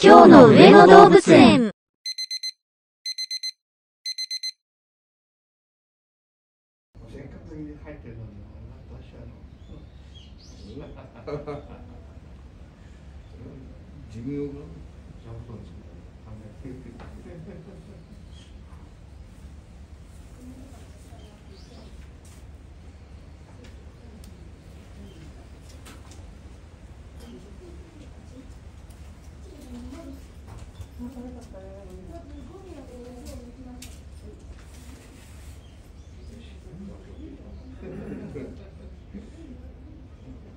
今日の上野動物園。せっかく入ってるのに、どうしよう。寿命が。そうですね。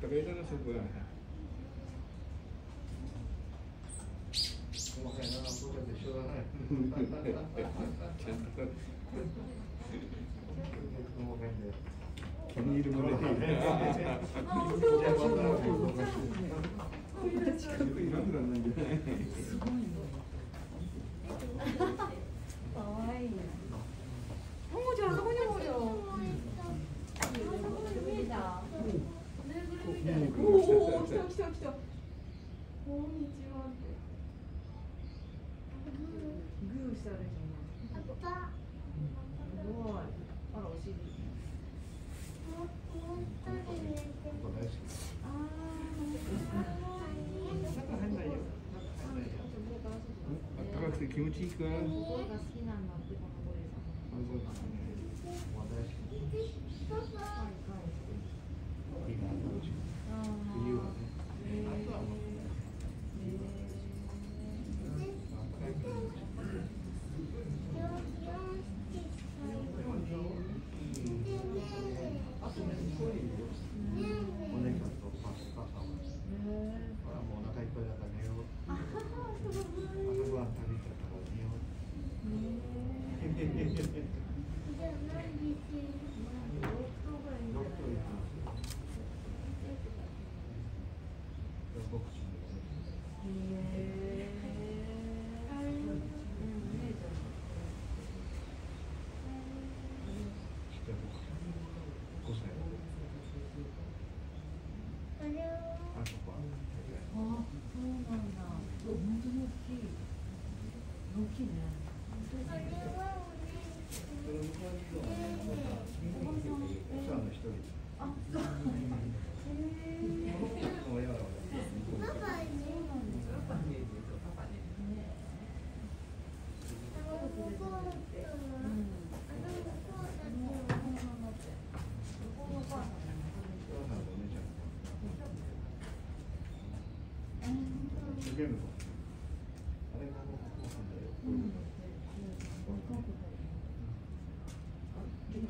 高いだろそこは。もはやな、僕たち一緒だね。ちゃんと。気に入るもので。近くいるんなんじゃない。かわいい。ももちゃん、あそこにもよ。おお、来た来た来た。こんにちはって。グーしたらいいな。すごい。あら、お尻。あったかくて気持ちいいか。ここが好きなんだって、このゴリさん。冬はね。お姉ちゃんとお母さんは。もうお腹いっぱいだから寝よう。朝ごはん食べちゃったから寝よう。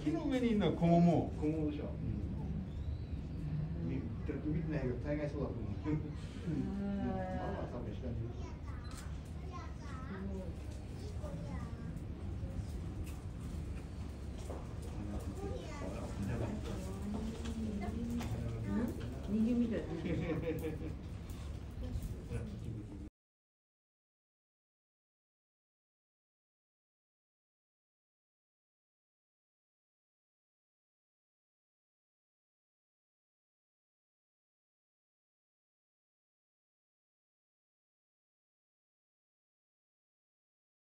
木の上にいるのは子も。今後でしょ。見てないけど、大概そうだと思う。まあまあ、多分下にいる。人間みたい。